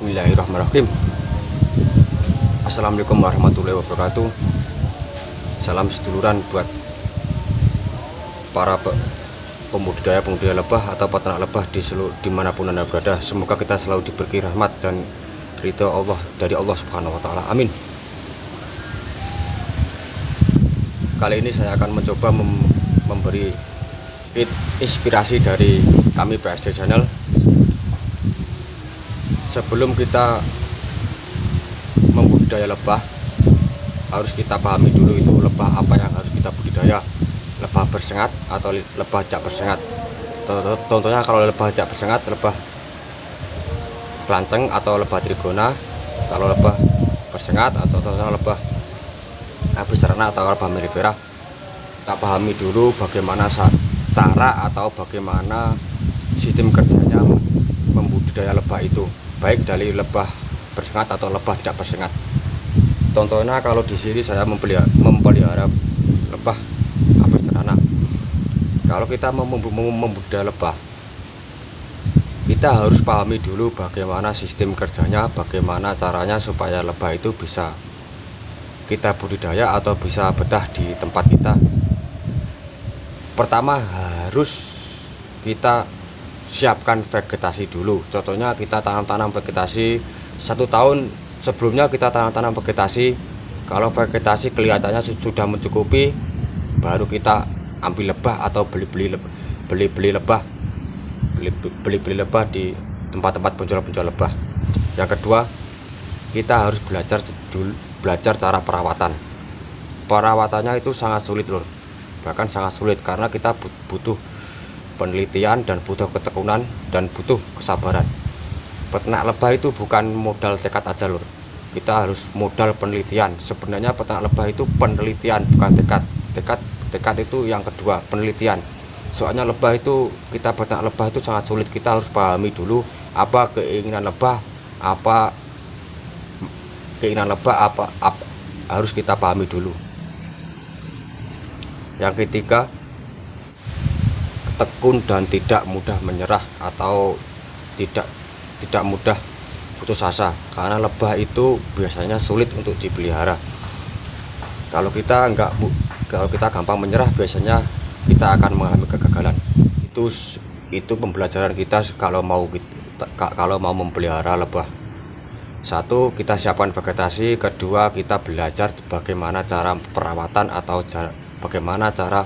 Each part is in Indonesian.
Bismillahirrahmanirrahim. Assalamualaikum warahmatullahi wabarakatuh. Salam seduluran buat para pembudidaya lebah atau peternak lebah dimanapun Anda berada. Semoga kita selalu diberi rahmat dan ridho Allah dari Allah Subhanahu wa Ta'ala. Amin. Kali ini saya akan mencoba memberi inspirasi dari kami PSD Channel. Sebelum kita membudidaya lebah, harus kita pahami dulu itu lebah apa yang harus kita budidaya. Lebah bersengat atau lebah jak bersengat. Contohnya kalau lebah jak bersengat, lebah kelanceng atau lebah trigona. Kalau lebah bersengat atau lebah habis ternak atau lebah melifera, kita pahami dulu bagaimana cara atau bagaimana sistem kerjanya membudidaya lebah itu, baik dari lebah bersengat atau lebah tidak bersengat. Contohnya kalau di sini saya memelihara lebah habis ternak. Kalau kita mau membudidaya lebah, kita harus pahami dulu bagaimana sistem kerjanya, bagaimana caranya supaya lebah itu bisa kita budidaya atau bisa betah di tempat kita. Pertama harus kita siapkan vegetasi dulu. Contohnya kita tanam vegetasi 1 tahun sebelumnya, kita tanam vegetasi. Kalau vegetasi kelihatannya sudah mencukupi, baru kita ambil lebah atau beli lebah di tempat-tempat penjual lebah. Yang kedua, kita harus belajar cara perawatan. Perawatannya itu sangat sulit lur, bahkan sangat sulit karena kita butuh penelitian dan butuh ketekunan dan butuh kesabaran. Peternak lebah itu bukan modal tekad aja lur, kita harus modal penelitian. Sebenarnya peternak lebah itu penelitian, bukan tekad. Tekad itu yang kedua, penelitian. Soalnya lebah itu, kita peternak lebah itu sangat sulit. Kita harus pahami dulu apa keinginan lebah, apa harus kita pahami dulu. Yang ketiga, tekun dan tidak mudah menyerah atau tidak mudah putus asa, karena lebah itu biasanya sulit untuk dipelihara. Kalau kita gampang menyerah, biasanya kita akan mengalami kegagalan. Itu pembelajaran kita kalau mau memelihara lebah. Satu, kita siapkan vegetasi. Kedua, kita belajar bagaimana cara perawatan atau bagaimana cara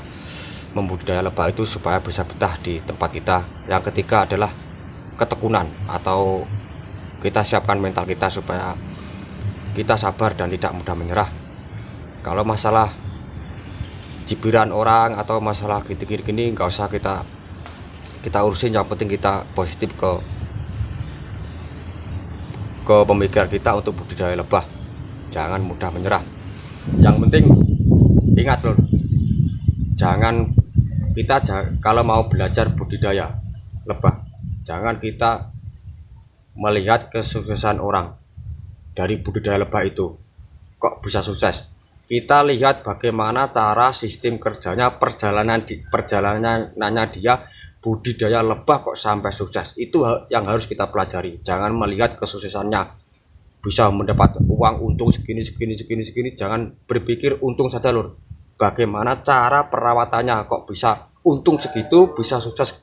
membudidaya lebah itu supaya bisa betah di tempat kita. Yang ketiga adalah ketekunan, atau kita siapkan mental kita supaya kita sabar dan tidak mudah menyerah. Kalau masalah cibiran orang atau masalah gini nggak usah kita urusin. Yang penting kita positif ke pemikiran kita untuk budidaya lebah. Jangan mudah menyerah. Yang penting ingat loh, kalau mau belajar budidaya lebah, jangan kita melihat kesuksesan orang dari budidaya lebah itu kok bisa sukses. Kita lihat bagaimana cara sistem kerjanya, perjalanannya dia budidaya lebah kok sampai sukses. Itu yang harus kita pelajari. Jangan melihat kesuksesannya bisa mendapat uang untung segini. Jangan berpikir untung saja lur. Bagaimana cara perawatannya kok bisa untung segitu, bisa sukses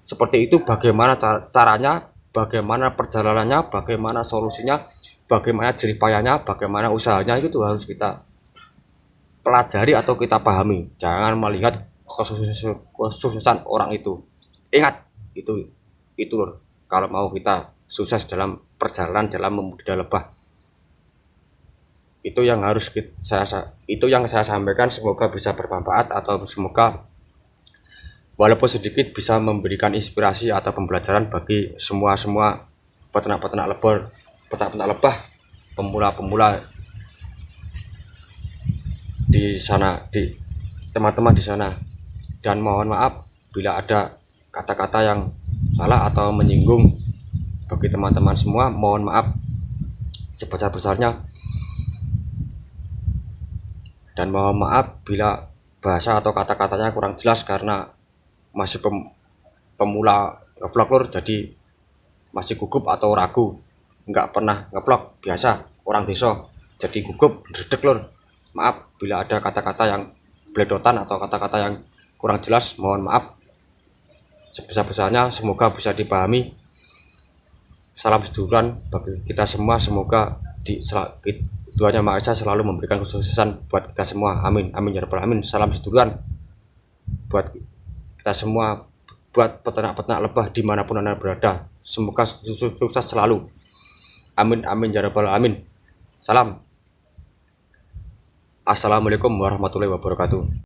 seperti itu, bagaimana caranya, bagaimana perjalanannya, bagaimana solusinya, bagaimana jerih payahnya, bagaimana usahanya, itu harus kita pelajari atau kita pahami. Jangan melihat kesuksesan orang itu. Ingat, itu lur, kalau mau kita sukses dalam perjalanan dalam membudidaya lebah. Itu yang saya sampaikan. Semoga bisa bermanfaat, atau semoga walaupun sedikit bisa memberikan inspirasi atau pembelajaran bagi semua peternak lebah, pemula di sana, di teman-teman di sana. Dan mohon maaf bila ada kata-kata yang salah atau menyinggung bagi teman-teman semua. Mohon maaf sebesar-besarnya. Dan mohon maaf bila bahasa atau kata-katanya kurang jelas, karena masih pemula vlog lur, jadi masih gugup atau ragu. nggak pernah ngeplok, biasa orang desa jadi gugup ndredeg lur. Maaf bila ada kata-kata yang beledotan atau kata-kata yang kurang jelas, mohon maaf sebesar-besarnya, semoga bisa dipahami. Salam seduluran bagi kita semua, semoga Tuhan Yang Maha Esa selalu memberikan kesuksesan buat kita semua, amin amin ya rabbal alamin. Salam seduluran buat kita semua, buat peternak-peternak lebah dimanapun Anda berada, semoga sukses selalu, amin amin ya rabbal alamin. Salam, assalamualaikum warahmatullahi wabarakatuh.